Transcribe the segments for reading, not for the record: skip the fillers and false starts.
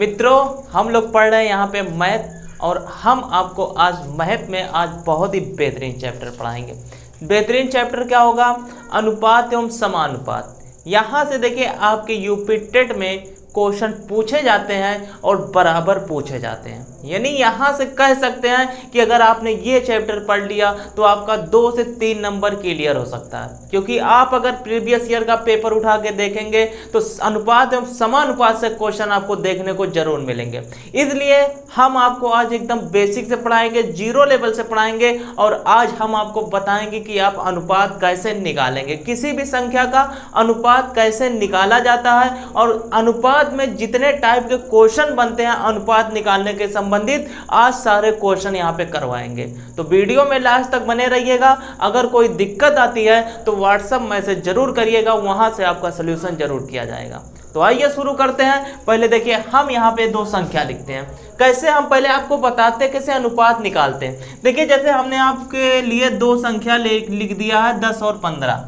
मित्रों, हम लोग पढ़ रहे हैं यहाँ पे मैथ और हम आपको आज मैथ में आज बहुत ही बेहतरीन चैप्टर पढ़ाएंगे। बेहतरीन चैप्टर क्या होगा? अनुपात एवं समानुपात। यहाँ से देखिए आपके यूपी टेट में क्वेश्चन पूछे जाते हैं और बराबर पूछे जाते हैं। यानी यहाँ से कह सकते हैं कि अगर आपने ये चैप्टर पढ़ लिया तो आपका 2 से 3 नंबर क्लियर हो सकता है, क्योंकि आप अगर प्रीवियस ईयर का पेपर उठा के देखेंगे तो अनुपात एवं समानुपात से क्वेश्चन आपको देखने को जरूर मिलेंगे। इसलिए हम आपको आज एकदम बेसिक से पढ़ाएंगे, जीरो लेवल से पढ़ाएंगे और आज हम आपको बताएंगे कि आप अनुपात कैसे निकालेंगे, किसी भी संख्या का अनुपात कैसे निकाला जाता है और अनुपात में जितने टाइप के क्वेश्चन बनते हैं अनुपात निकालने के संबंधित आज सारे क्वेश्चन यहाँ पे करवाएंगे। तो वीडियो में लास्ट तक बने रहिएगा। अगर कोई दिक्कत आती है तो व्हाट्सएप मैसेज जरूर करिएगा, वहां से आपका सोल्यूशन जरूर किया जाएगा। तो आइए शुरू करते हैं। पहले देखिए हम यहाँ पे 2 संख्या लिखते हैं। कैसे, हम पहले आपको बताते हैं कैसे अनुपात निकालते हैं। देखिए जैसे हमने आपके लिए 2 संख्या लिख दिया है 10 और 15।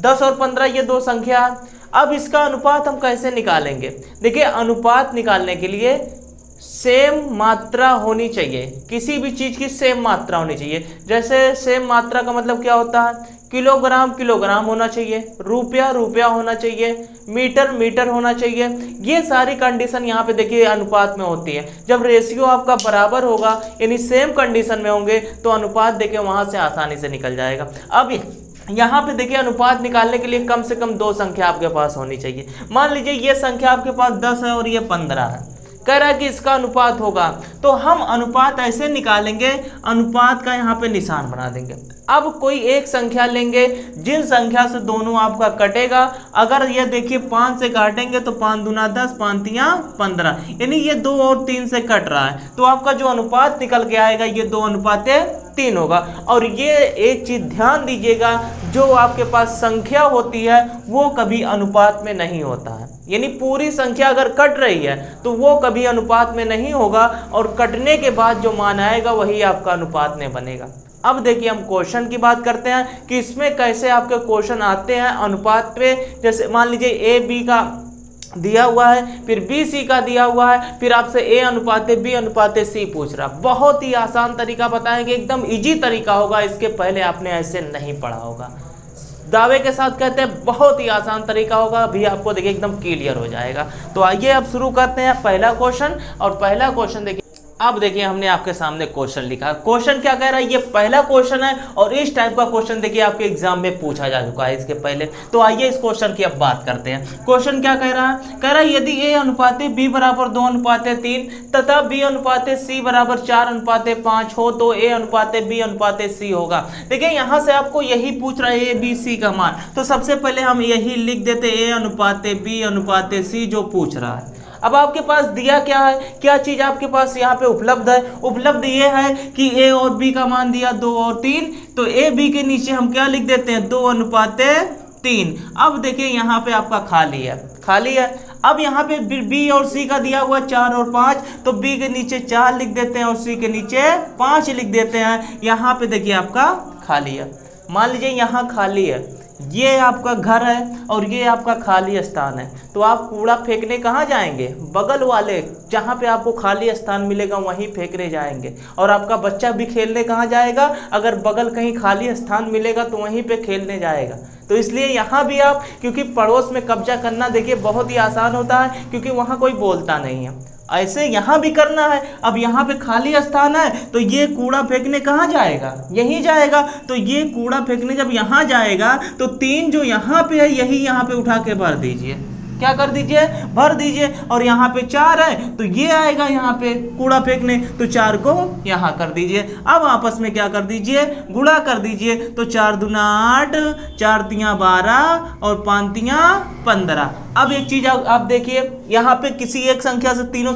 10 और 15 ये 2 संख्या। अब इसका अनुपात हम कैसे निकालेंगे? देखिए अनुपात निकालने के लिए सेम मात्रा होनी चाहिए, किसी भी चीज की सेम मात्रा होनी चाहिए। जैसे सेम मात्रा का मतलब क्या होता है? किलोग्राम किलोग्राम होना चाहिए, रुपया रुपया होना चाहिए, मीटर मीटर होना चाहिए। ये सारी कंडीशन यहाँ पे देखिए अनुपात में होती है। जब रेशियो आपका बराबर होगा यानी सेम कंडीशन में होंगे तो अनुपात देखिए वहां से आसानी से निकल जाएगा। अब यहाँ पे देखिए अनुपात निकालने के लिए कम से कम 2 संख्या आपके पास होनी चाहिए। मान लीजिए ये संख्या आपके पास 10 है और ये 15 है, कह रहा है कि इसका अनुपात होगा, तो हम अनुपात ऐसे निकालेंगे, अनुपात का यहाँ पे निशान बना देंगे। अब कोई एक संख्या लेंगे जिन संख्या से दोनों आपका कटेगा। अगर ये देखिए 5 से काटेंगे तो 5 दूना 10, 5 तियां 15, यानी ये 2 और 3 से कट रहा है, तो आपका जो अनुपात निकल के आएगा ये 2 अनुपात 3 होगा। और ये एक चीज ध्यान दीजिएगा, जो आपके पास संख्या होती है वो कभी अनुपात में नहीं होता है। यानी पूरी संख्या अगर कट रही है तो वो कभी अनुपात में नहीं होगा और कटने के बाद जो मान आएगा वही आपका अनुपात में बनेगा। अब देखिए हम क्वेश्चन की बात करते हैं कि इसमें कैसे आपके क्वेश्चन आते हैं अनुपात पे। जैसे मान लीजिए ए बी का दिया हुआ है, फिर बी सी का दिया हुआ है, फिर आपसे ए अनुपाते बी अनुपाते सी पूछ रहा। बहुत ही आसान तरीका बताएंगे, एकदम इजी तरीका होगा, इसके पहले आपने ऐसे नहीं पढ़ा होगा। दावे के साथ कहते हैं बहुत ही आसान तरीका होगा, अभी आपको देखिए एकदम क्लियर हो जाएगा। तो आइए अब शुरू करते हैं पहला क्वेश्चन। और पहला क्वेश्चन देखिए, अब देखिए हमने आपके सामने क्वेश्चन लिखा। क्वेश्चन क्या कह रहा है? ये पहला क्वेश्चन है और इस टाइप का क्वेश्चन देखिए आपके एग्जाम में पूछा जा चुका है इसके पहले। तो आइए इस क्वेश्चन की अब बात करते हैं। क्वेश्चन क्या कह रहा है? कह रहा है यदि ए अनुपाते बी बराबर 2 अनुपाते 3 तथा बी अनुपाते सी बराबर 4 अनुपाते 5 हो तो ए अनुपाते बी अनुपाते सी होगा। देखिए यहाँ से आपको यही पूछ रहा है ए बी सी का मान, तो सबसे पहले हम यही लिख देते ए अनुपाते बी अनुपाते सी जो पूछ रहा है। अब आपके पास दिया क्या है, क्या चीज आपके पास यहाँ पे उपलब्ध है? उपलब्ध ये है कि ए और बी का मान दिया 2 और 3, तो ए बी के नीचे हम क्या लिख देते हैं 2 अनुपाते 3। अब देखिए यहाँ पे आपका खाली है, खाली है। अब यहाँ पे बी और सी का दिया हुआ 4 और 5, तो बी के नीचे 4 लिख देते हैं और सी के नीचे 5 लिख देते हैं। यहाँ पे देखिए आपका खाली है। मान लीजिए यहाँ खाली है, ये आपका घर है और ये आपका खाली स्थान है, तो आप कूड़ा फेंकने कहाँ जाएंगे? बगल वाले जहाँ पे आपको खाली स्थान मिलेगा वहीं फेंकने जाएंगे। और आपका बच्चा भी खेलने कहाँ जाएगा? अगर बगल कहीं खाली स्थान मिलेगा तो वहीं पे खेलने जाएगा। तो इसलिए यहाँ भी आप, क्योंकि पड़ोस में कब्जा करना देखिए बहुत ही आसान होता है, क्योंकि वहाँ कोई बोलता नहीं है। ऐसे यहाँ भी करना है। अब यहाँ पे खाली स्थान है तो ये कूड़ा फेंकने कहाँ जाएगा? यहीं जाएगा। तो ये कूड़ा फेंकने जब यहाँ जाएगा तो 3 जो यहाँ पे है यही यहाँ पे उठा के भर दीजिए। क्या कर दीजिए? भर दीजिए। और यहाँ पे 4 है तो ये आएगा यहाँ पे कूड़ा फेंकने, तो 4 को यहाँ कर दीजिए। अब आपस में क्या कर दीजिए? गुणा कर दीजिए। तो 4 दूना 8, 4 तियां 12 और 5 तियां 15। अब एक चीज आप देखिए, यहाँ पे किसी एक संख्या से तीनों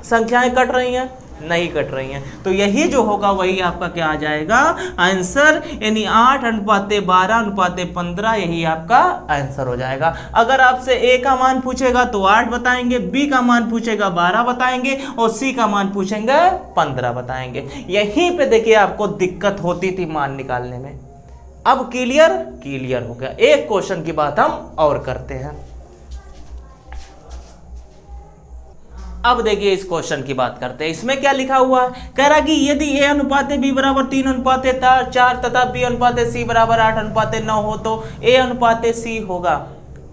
संख्याएं कट रही हैं? नहीं कट रही हैं। तो यही जो होगा वही आपका क्या आ जाएगा? आंसर। यानी 8 अनुपाते 12 अनुपाते 15 यही आपका आंसर हो जाएगा। अगर आपसे ए का मान पूछेगा तो 8 बताएंगे, बी का मान पूछेगा 12 बताएंगे और सी का मान पूछेंगे 15 बताएंगे। यहीं पे देखिए आपको दिक्कत होती थी मान निकालने में। अब क्लियर हो गया। एक क्वेश्चन की बात हम और करते हैं। अब देखिए इस क्वेश्चन की बात करते हैं। इसमें क्या लिखा हुआ है, कह रहा कि यदि a अनुपात b बराबर 3 अनुपात 4 तथा b अनुपात c बराबर 8 अनुपात 9 हो तो a अनुपात c होगा।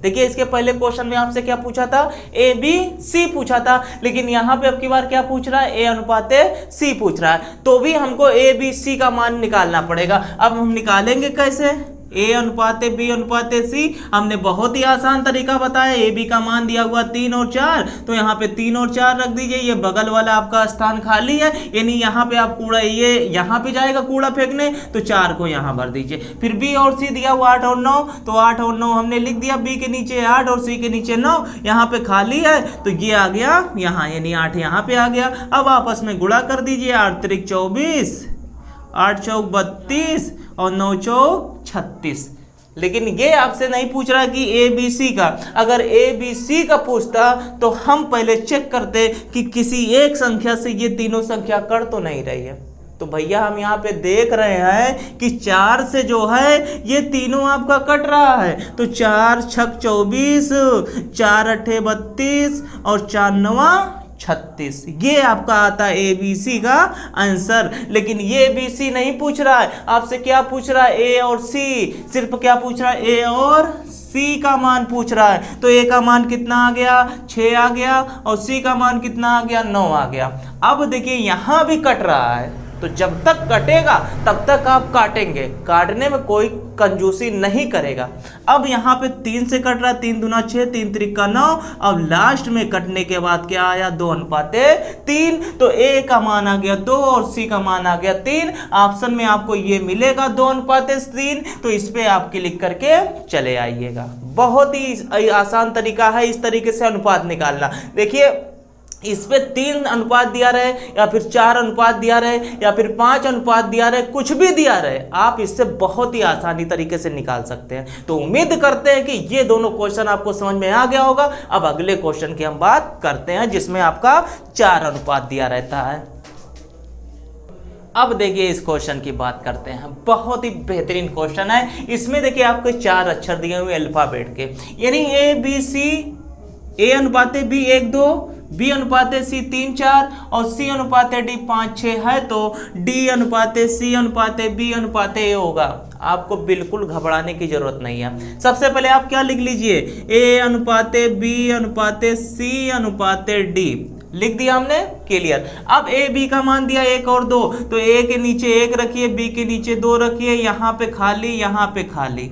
देखिए इसके पहले क्वेश्चन में आपसे क्या पूछा था, a b c पूछा था, लेकिन यहाँ पे अब की बार क्या पूछ रहा है, a अनुपात c पूछ रहा है। तो भी हमको a b c का मान निकालना पड़ेगा। अब हम निकालेंगे कैसे, a अनुपात b अनुपात c, हमने बहुत ही आसान तरीका बताया। a b का मान दिया हुआ 3 और 4, तो यहाँ पे 3 और 4 रख दीजिए। ये बगल वाला आपका स्थान खाली है, यानी यहाँ पे आप कूड़ा, ये यहाँ पे जाएगा कूड़ा फेंकने, तो 4 को यहाँ भर दीजिए। फिर b और c दिया हुआ 8 और 9, तो 8 और 9 हमने लिख दिया, b के नीचे 8 और c के नीचे 9, यहाँ पे खाली है तो ये आ गया यहाँ, यानी 8 यहाँ पे आ गया। अब आपस में गुणा कर दीजिए, 8 त्रिक 24, 8 चौक 32 और 9 चौक 36। लेकिन ये आपसे नहीं पूछ रहा कि ए बी सी का। अगर ए बी सी का पूछता तो हम पहले चेक करते कि किसी एक संख्या से ये तीनों संख्या कट तो नहीं रही है। तो भैया हम यहाँ पे देख रहे हैं कि 4 से जो है ये तीनों आपका कट रहा है। तो 4 छक 24, 4 अट्ठे 32 और 4 नवा 36, ये आपका आता है ए बी सी का आंसर। लेकिन ये बी सी नहीं पूछ रहा है, आपसे क्या पूछ रहा है, ए और सी। सिर्फ क्या पूछ रहा है, ए और सी का मान पूछ रहा है। तो ए का मान कितना आ गया, 6 आ गया, और सी का मान कितना आ गया, 9 आ गया। अब देखिए यहाँ भी कट रहा है, तो जब तक कटेगा तब तक आप काटेंगे, काटने में कोई कंजूसी नहीं करेगा। अब यहाँ पे 3 से कट रहा है, 3 दूना 6, 3 त्रिका 9। अब लास्ट में कटने के बाद क्या आया, 2 अनुपात 3। तो ए का मान आ गया 2 और सी का मान आ गया 3। ऑप्शन में आपको ये मिलेगा 2 अनुपात 3। तो इस पे आप क्लिक करके चले आइएगा। बहुत ही आसान तरीका है इस तरीके से अनुपात निकालना। देखिए इस पे 3 अनुपात दिया रहे या फिर 4 अनुपात दिया रहे या फिर 5 अनुपात दिया रहे, कुछ भी दिया रहे, आप इससे बहुत ही आसानी तरीके से निकाल सकते हैं। तो उम्मीद करते हैं कि ये दोनों क्वेश्चन आपको समझ में आ गया होगा। अब अगले क्वेश्चन की हम बात करते हैं जिसमें आपका 4 अनुपात दिया रहता है। अब देखिए इस क्वेश्चन की बात करते हैं, बहुत ही बेहतरीन क्वेश्चन है। इसमें देखिए आपको 4 अक्षर दिए हुए अल्फाबेट के, यानी ए बी सी, ए अनुपात बी 1 2, बी अनुपात सी 3 4 और सी अनुपात डी 5 6 है। तो डी अनुपात सी अनुपात बी अनुपात ए होगा। आपको बिल्कुल घबराने की जरूरत नहीं है। सबसे पहले आप क्या लिख लीजिए, ए अनुपात बी अनुपात सी अनुपात डी लिख दिया हमने, क्लियर। अब ए बी का मान दिया 1 और 2, तो ए के नीचे 1 रखिए, बी के नीचे 2 रखिए, यहाँ पे खाली, यहाँ पे खाली,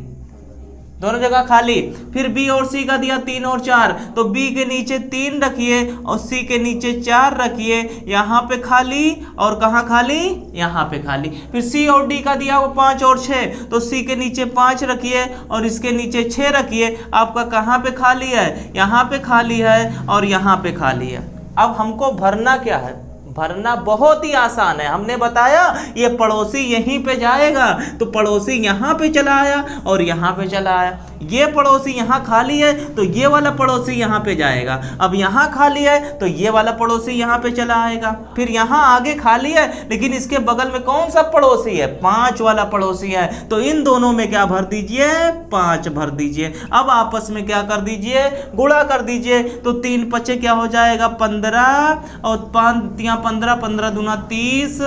दोनों जगह खाली। फिर बी और सी का दिया 3 और 4, तो बी के नीचे 3 रखिए और सी के नीचे 4 रखिए, यहाँ पे खाली और कहाँ खाली, यहाँ पे खाली। फिर सी और डी का दिया वो 5 और 6, तो सी के नीचे 5 रखिए और इसके नीचे 6 रखिए। आपका कहाँ पे खाली है, यहाँ पे खाली है और यहाँ पे खाली है। अब हमको भरना क्या है, भरना बहुत ही आसान है। हमने बताया ये पड़ोसी यहीं पे जाएगा, तो पड़ोसी यहाँ पे चला आया और यहाँ पे चला आया। ये पड़ोसी यहाँ खाली है तो ये वाला पड़ोसी यहाँ पे जाएगा। अब यहाँ खाली है तो ये वाला पड़ोसी यहाँ पे चला आएगा। फिर यहाँ आगे खाली है लेकिन इसके बगल में कौन सा पड़ोसी है, 5 वाला पड़ोसी है। तो इन दोनों में क्या भर दीजिए, 5 भर दीजिए। अब आपस में क्या कर दीजिए, गुणा कर दीजिए। तो 3 पचे क्या हो जाएगा, 15 और 5 यहाँ 15, 15 दूना 30,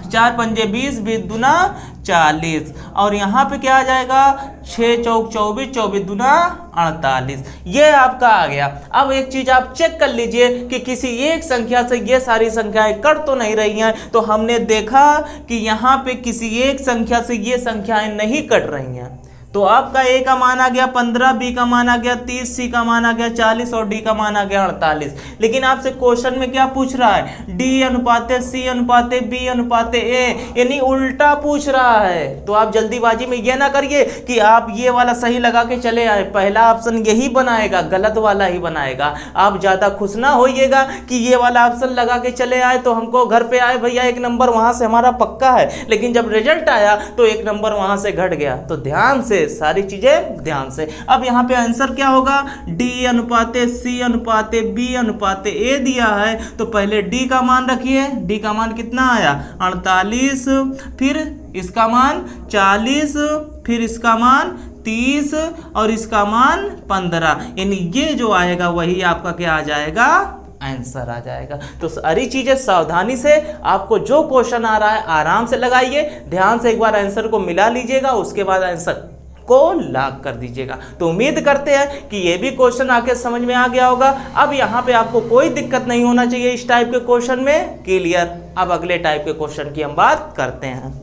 4 पंजे 20, 20 दूना 40 और यहाँ पे क्या आ जाएगा, 6 चौक 24, 24 दूना 48। ये आपका आ गया। अब एक चीज आप चेक कर लीजिए कि किसी एक संख्या से ये सारी संख्याएं कट तो नहीं रही हैं। तो हमने देखा कि यहाँ पे किसी एक संख्या से ये संख्याएं नहीं कट रही हैं। तो आपका ए का मान आ गया 15, बी का मान आ गया 30, सी का मान आ गया 40 और डी का मान आ गया 48। लेकिन आपसे क्वेश्चन में क्या पूछ रहा है, डी अनुपात सी अनुपात बी अनुपात ए, यानी उल्टा पूछ रहा है। तो आप जल्दीबाजी में ये ना करिए कि आप ये वाला सही लगा के चले आए, पहला ऑप्शन यही बनाएगा, गलत वाला ही बनाएगा। आप ज्यादा खुश ना होइएगा कि ये वाला ऑप्शन लगा के चले आए तो हमको घर पे आए भैया 1 नंबर वहां से हमारा पक्का है, लेकिन जब रिजल्ट आया तो 1 नंबर वहां से घट गया। तो ध्यान से, सारी चीजें ध्यान से। अब यहाँ पे आंसर क्या होगा, डी अनुपात सी अनुपात बी अनुपात ए दिया है। तो पहले डी का मान रखिए, डी का मान कितना आया 48, फिर इसका मान 40, फिर इसका मान 30 और इसका मान 15, यानी ये जो आएगा वही आपका क्या आ जाएगा, आंसर आ जाएगा। तो सारी चीजें सावधानी से, आपको जो क्वेश्चन आ रहा है आराम से लगाइए, ध्यान से एक बार आंसर को मिला लीजिएगा, उसके बाद आंसर को लॉक कर दीजिएगा। तो उम्मीद करते हैं कि ये भी क्वेश्चन आके समझ में आ गया होगा। अब यहाँ पे आपको कोई दिक्कत नहीं होना चाहिए इस टाइप के क्वेश्चन में। क्लियर। अब अगले टाइप के क्वेश्चन की हम बात करते हैं।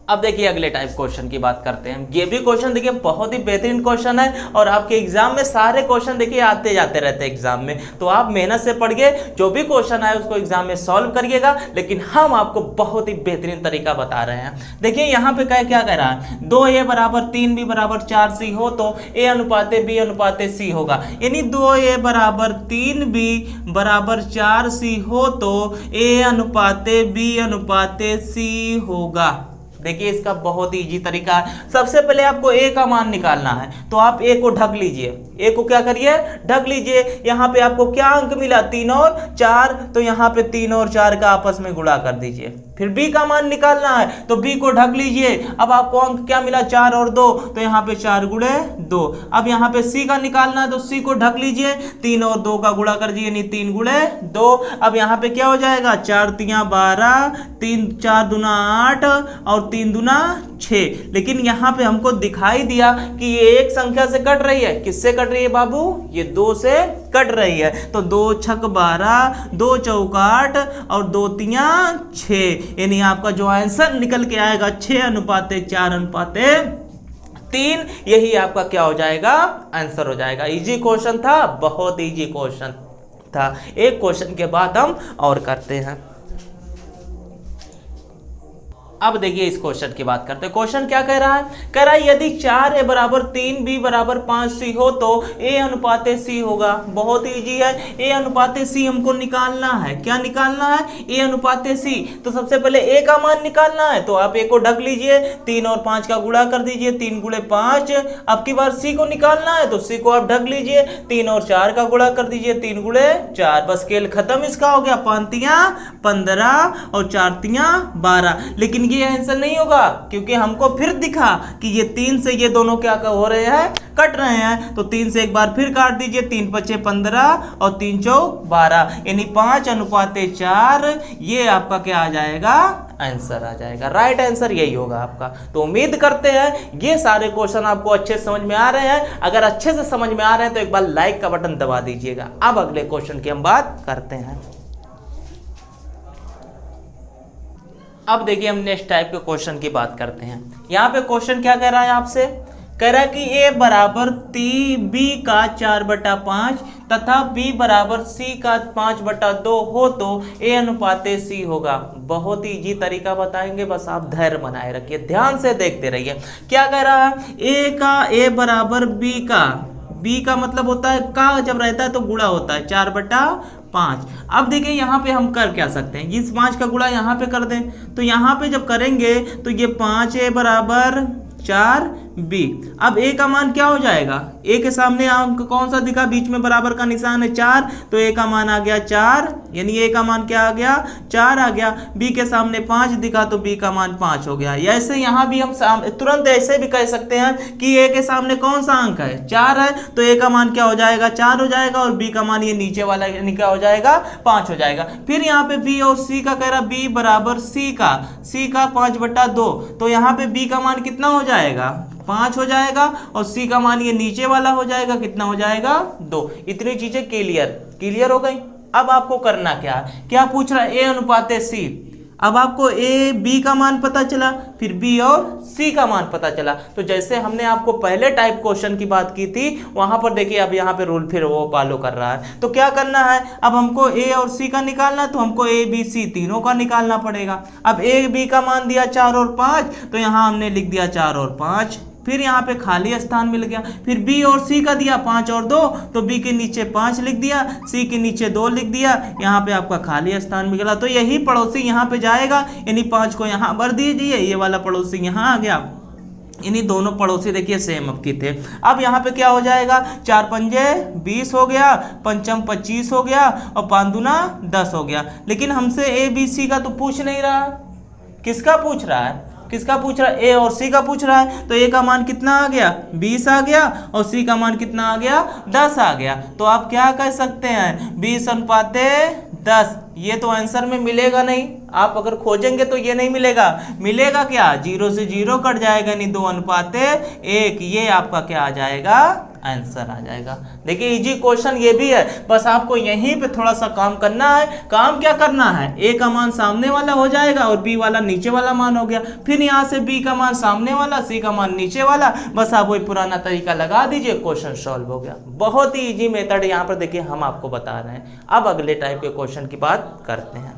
अब देखिए अगले टाइप क्वेश्चन की बात करते हैं। ये भी क्वेश्चन देखिए बहुत ही बेहतरीन क्वेश्चन है और आपके एग्जाम में सारे क्वेश्चन देखिए आते जाते रहते हैं एग्जाम में। तो आप मेहनत से पढ़िए, जो भी क्वेश्चन आए उसको एग्जाम में सॉल्व करिएगा, लेकिन हम आपको बहुत ही बेहतरीन तरीका बता रहे हैं। देखिए यहाँ पे क्या कह रहा है, 2a बराबर 3b बराबर 4c हो तो a अनुपात b अनुपात c होगा। यानी 2a बराबर 3b बराबर 4c हो तो a अनुपात b अनुपात c होगा। देखिए इसका बहुत ही इजी तरीका है। सबसे पहले आपको a का मान निकालना है, तो आप a को ढक लीजिए। a को क्या करिए, ढक लीजिए। यहाँ पे आपको क्या अंक मिला, 3 और 4, तो यहाँ पे 3 और 4 का आपस में गुणा कर दीजिए। फिर b का मान निकालना है, तो b को ढक लीजिए। अब आपको अंक क्या मिला, 4 और 2, तो यहाँ पे 4 गुणे 2। अब यहाँ पे c का निकालना है, तो c को ढक लीजिए, 3 और 2 का गुणा कर दीजिए, यानी 3 गुणे 2। अब यहाँ पे क्या हो जाएगा, 4 तिया 12, 3 4 दूना 8 और 3 दूना 6। लेकिन यहाँ पे हमको दिखाई दिया कि ये एक संख्या से कट रही है। किससे कट रही है बाबू, ये 2 से कट रही है। तो 2 छक 12, 2 चौक 8 और 2 तिया 6, यानी आपका जो आंसर निकल के आएगा 6 अनुपात 4 अनुपात 3। यही आपका क्या हो जाएगा, आंसर हो जाएगा। इजी क्वेश्चन था, बहुत इजी क्वेश्चन था। एक क्वेश्चन के बाद हम और करते हैं। अब देखिए इस क्वेश्चन की बात करते हैं। क्वेश्चन क्या कह रहा है, कह रहा है यदि 4a बराबर 3b बराबर 5c हो तो a अनुपात c होगा। बहुत इजी है, a अनुपात c हमको निकालना है। क्या निकालना है, a अनुपात c। तो सबसे पहले a का मान निकालना है, तो आप a को ढक लीजिए, 3 और 5 का गुणा कर दीजिए, 3 गुणे 5। अब की बार c को निकालना है, तो c को आप ढक लीजिए, 3 और 4 का गुणा कर दीजिए, 3 गुणे 4। बस खेल खत्म इसका हो गया, 5 तिया 15 और 4 तिया 12। लेकिन ये आंसर नहीं होगा, क्योंकि हमको फिर दिखा कि ये 3 से ये दोनों क्या हो रहे हैं, कट रहे हैं। तो 3 से एक बार फिर काट दीजिए, 3 पचे 15 और 3 चौक 12, यानी 5 अनुपात 4। ये आपका क्या आ जाएगा, आंसर आ जाएगा। राइट आंसर यही होगा आपका। तो उम्मीद करते हैं ये सारे क्वेश्चन आपको अच्छे से समझ में आ रहे हैं। अगर अच्छे से समझ में आ रहे हैं तो एक बार लाइक का बटन दबा दीजिएगा। अब अगले क्वेश्चन की हम बात करते हैं। अब देखिए हम नेक्स्ट टाइप के क्वेश्चन की बात करते हैं। यहाँ पे क्वेश्चन क्या कह रहा है आपसे, कह रहा है कि a बराबर b का 4/5 तथा b बराबर c का 5/2 हो तो a अनुपात c होगा। बहुत ही इजी तरीका बताएंगे, बस आप धैर्य बनाए रखिए, ध्यान से देखते रहिए। क्या कह रहा है, a बराबर b का मतलब होता है, का जब रहता है तो गुणा होता है, 4/5। अब देखिए यहाँ पे हम कर क्या सकते हैं, इस 5 का गुणा यहाँ पे कर दें। तो यहाँ पे जब करेंगे तो ये 5a बराबर 4b। अब a का मान क्या हो जाएगा, a के सामने अंक कौन सा दिखा, बीच में बराबर का निशान है 4, तो a का मान आ गया 4, यानी a का मान क्या आ गया, 4 आ गया। b के सामने 5 दिखा तो b का मान 5 हो गया। ऐसे यहाँ भी हम तुरंत ऐसे भी कह सकते हैं कि a के सामने कौन सा अंक है, 4 है, तो a का मान क्या हो जाएगा, 4 हो जाएगा, और b का मान ये नीचे वाला यानी क्या हो जाएगा, 5 हो जाएगा। फिर यहाँ पे b और c का कह रहा, b बराबर c का 5/2, तो यहाँ पे b का मान कितना हो जाएगा, 5 हो जाएगा, और c का मान ये नीचे वाला हो जाएगा, कितना हो जाएगा, 2। इतनी चीजें क्लियर हो गई। अब आपको करना क्या है, क्या पूछ रहा है, a अनुपात c। अब आपको a b का मान पता चला, फिर b और c का मान पता चला। तो जैसे हमने आपको पहले टाइप क्वेश्चन की बात की थी, वहां पर देखिए अब यहाँ पे रूल फिर वो फॉलो कर रहा है। तो क्या करना है, अब हमको a और c का निकालना है, तो हमको a b c तीनों का निकालना पड़ेगा। अब a b का मान दिया 4 और 5, तो यहाँ हमने लिख दिया 4 और 5, फिर यहाँ पे खाली स्थान मिल गया। फिर b और c का दिया 5 और 2, तो b के नीचे 5 लिख दिया, c के नीचे 2 लिख दिया, यहाँ पे आपका खाली स्थान मिल गया। तो यही पड़ोसी यहाँ पे जाएगा, यानी 5 को यहाँ भर दीजिए, ये वाला पड़ोसी यहाँ आ गया। इन्हीं दोनों पड़ोसी देखिए सेम अब की थे। अब यहाँ पे क्या हो जाएगा, 4 पंजे 20 हो गया, 5 25 हो गया, और 5 दूना 10 हो गया। लेकिन हमसे a b c का तो पूछ नहीं रहा, किसका पूछ रहा है, किसका पूछ रहा है? ए और सी का पूछ रहा है। तो ए का मान कितना आ गया? 20 आ गया और सी का मान कितना आ गया? 10 आ गया। तो आप क्या कह सकते हैं? 20:10। ये तो आंसर में मिलेगा नहीं, आप अगर खोजेंगे तो ये नहीं मिलेगा। मिलेगा क्या? 0 से 0 कट जाएगा, यानी 2:1। ये आपका क्या आ जाएगा? आंसर आ जाएगा। देखिए इजी क्वेश्चन ये भी है, बस आपको यहीं पे थोड़ा सा काम करना है। काम क्या करना है? ए का मान सामने वाला हो जाएगा और बी वाला नीचे वाला मान हो गया। फिर यहाँ से बी का मान सामने वाला, सी का मान नीचे वाला, बस आप वही पुराना तरीका लगा दीजिए, क्वेश्चन सॉल्व हो गया। बहुत ही इजी मेथड यहाँ पर देखिए हम आपको बता रहे हैं। अब अगले टाइप के क्वेश्चन की बात करते हैं।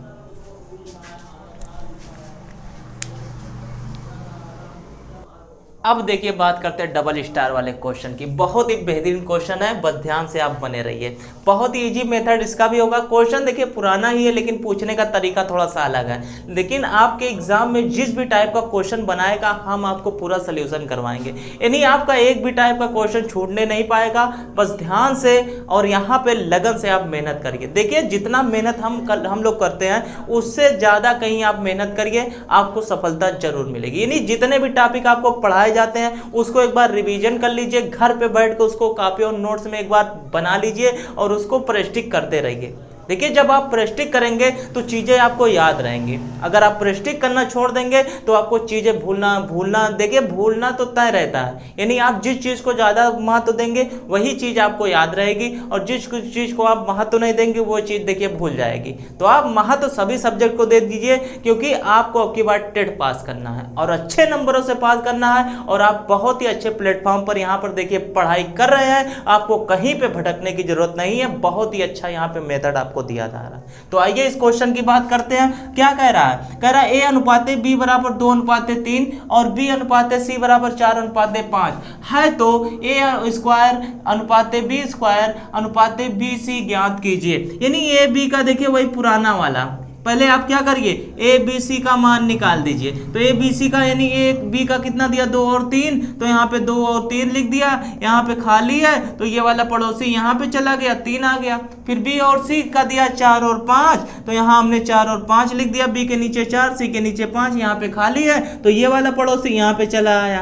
अब देखिए बात करते हैं डबल स्टार वाले क्वेश्चन की। बहुत ही बेहतरीन क्वेश्चन है, बस ध्यान से आप बने रहिए। बहुत ही इजी मेथड इसका भी होगा। क्वेश्चन देखिए पुराना ही है, लेकिन पूछने का तरीका थोड़ा सा अलग है। लेकिन आपके एग्जाम में जिस भी टाइप का क्वेश्चन बनाएगा हम आपको पूरा सोल्यूशन करवाएंगे, यानी आपका एक भी टाइप का क्वेश्चन छूटने नहीं पाएगा। बस ध्यान से और यहाँ पे लगन से आप मेहनत करिए। देखिए जितना मेहनत हम लोग करते हैं उससे ज़्यादा कहीं आप मेहनत करिए, आपको सफलता जरूर मिलेगी। यानी जितने भी टॉपिक आपको पढ़ाए जाते हैं उसको एक बार रिवीजन कर लीजिए, घर पे बैठ के उसको कॉपी और नोट्स में एक बार बना लीजिए और उसको प्रैक्टिस करते रहिए। देखिए जब आप प्रैक्टिस करेंगे तो चीज़ें आपको याद रहेंगी। अगर आप प्रैक्टिस करना छोड़ देंगे तो आपको चीज़ें भूलना देखिए भूलना तो तय रहता है। यानी आप जिस चीज़ को ज़्यादा महत्व देंगे वही चीज़ आपको याद रहेगी, और जिस चीज़ को आप महत्व नहीं देंगे वो चीज़ देखिए भूल जाएगी। तो आप महत्व सभी सब्जेक्ट को दे दीजिए, क्योंकि आपको अब की बार टेट पास करना है और अच्छे नंबरों से पास करना है। और आप बहुत ही अच्छे प्लेटफॉर्म पर यहाँ पर देखिए पढ़ाई कर रहे हैं, आपको कहीं पर भटकने की जरूरत नहीं है। बहुत ही अच्छा यहाँ पे मेथड आपको दिया जा रहा है। तो आइए इस क्वेश्चन की बात करते हैं। क्या कह रहा है? कह रहा है a अनुपात b बराबर 2:3 और b अनुपात c बराबर 4:5 है, तो a स्क्वायर अनुपात b स्क्वायर अनुपात b c ज्ञात कीजिए। यानी a b का देखिए वही पुराना वाला। पहले आप क्या करिए? ए बी सी का मान निकाल दीजिए। तो ए बी सी का यानी ए बी का कितना दिया? 2 और 3, तो यहाँ पे 2 और 3 लिख दिया। यहाँ पे खाली है तो ये वाला पड़ोसी यहाँ पे चला गया, 3 आ गया। फिर बी और सी का दिया 4 और 5, तो यहाँ हमने 4 और 5 लिख दिया। बी के नीचे 4, सी के नीचे 5, यहाँ पे खाली है तो ये वाला पड़ोसी यहाँ पे चला आया।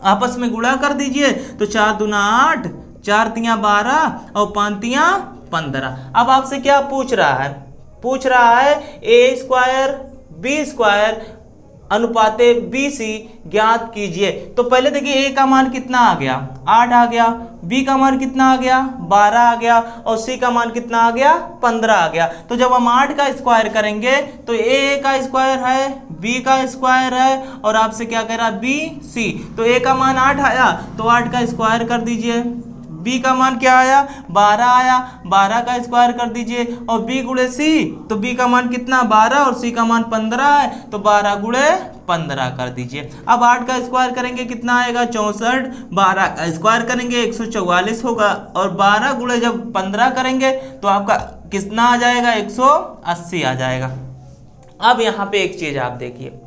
आपस में गुणा कर दीजिए तो 4 दूना 8, 4 तियां 12 और 5 तियां 15। अब आपसे क्या पूछ रहा है? पूछ रहा है ए स्क्वायर बी स्क्वायर अनुपाते बी सी ज्ञात कीजिए। तो पहले देखिए ए का मान कितना आ गया? 8 आ गया। बी का मान कितना आ गया? 12 आ गया। और सी का मान कितना आ गया? 15 आ गया। तो जब हम 8 का स्क्वायर करेंगे तो ए का स्क्वायर है, बी का स्क्वायर है, और आपसे क्या कह रहा है? B C. तो ए का मान 8 आया तो 8 का स्क्वायर कर दीजिए। बी का मान क्या आया? 12 आया, 12 का स्क्वायर कर दीजिए। और बी गुणे सी, तो बी का मान कितना? 12 और सी का मान 15 है, तो 12 गुणे 15 कर दीजिए। अब 8 का स्क्वायर करेंगे कितना आएगा? 64। 12 का स्क्वायर करेंगे 144 होगा, और 12 गुणे जब 15 करेंगे तो आपका कितना आ जाएगा? 180 आ जाएगा। अब यहाँ पे एक चीज आप देखिए,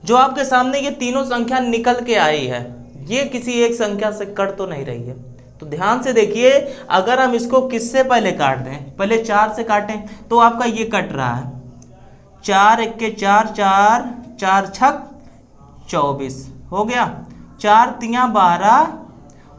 जो आपके सामने ये तीनों संख्या निकल के आई है, ये किसी एक संख्या से कट तो नहीं रही है। तो ध्यान से देखिए, अगर हम इसको किससे पहले काट दें? पहले 4 से काटें तो आपका ये कट रहा है। 4 1 4, 4 4 6 24 हो गया। 4 तियां 12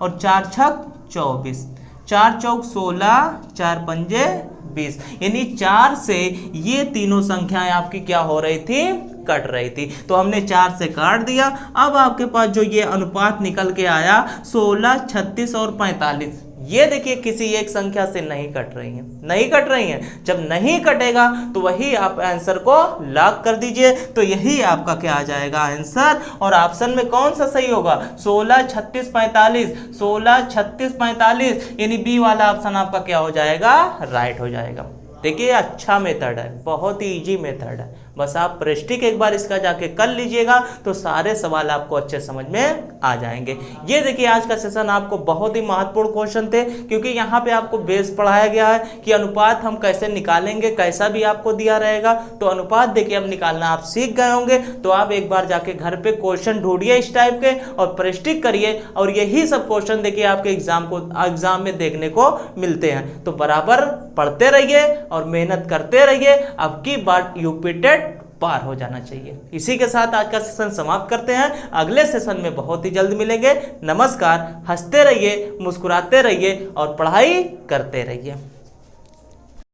और 4 6 24, 4 चौक 16, 4 पंजे 20। यानी 4 से ये तीनों संख्याएं आपकी क्या हो रही थी? कट रही थी। तो हमने 4 से काट दिया। अब आपके पास जो ये अनुपात निकल के आया 16, 36 और 45, ये देखिए किसी एक संख्या से नहीं कट रही है, नहीं कट रही है। जब नहीं कटेगा तो वही आप आंसर को लॉक कर दीजिए, तो यही आपका क्या आ जाएगा? आंसर। और ऑप्शन में कौन सा सही होगा? 16, 36, 45। 16, 36, 45, यानी बी वाला ऑप्शन आपका क्या हो जाएगा? राइट हो जाएगा। देखिए अच्छा मेथड है, बहुत ही इजी मेथड है। बस आप प्रैक्टिस एक बार इसका जाके कर लीजिएगा तो सारे सवाल आपको अच्छे समझ में आ जाएंगे। ये देखिए आज का सेशन आपको बहुत ही महत्वपूर्ण क्वेश्चन थे, क्योंकि यहाँ पे आपको बेस पढ़ाया गया है कि अनुपात हम कैसे निकालेंगे, कैसा भी आपको दिया रहेगा तो अनुपात देखिए अब निकालना आप सीख गए होंगे। तो आप एक बार जाके घर पे क्वेश्चन ढूंढिए इस टाइप के और प्रैक्टिस करिए, और यही सब क्वेश्चन देखिए आपके एग्जाम में देखने को मिलते हैं। तो बराबर पढ़ते रहिए और मेहनत करते रहिए। अब की बार यूपी टेट पार हो जाना चाहिए। इसी के साथ आज का सेशन समाप्त करते हैं। अगले सेशन में बहुत ही जल्द मिलेंगे। नमस्कार। हंसते रहिए, मुस्कुराते रहिए और पढ़ाई करते रहिए।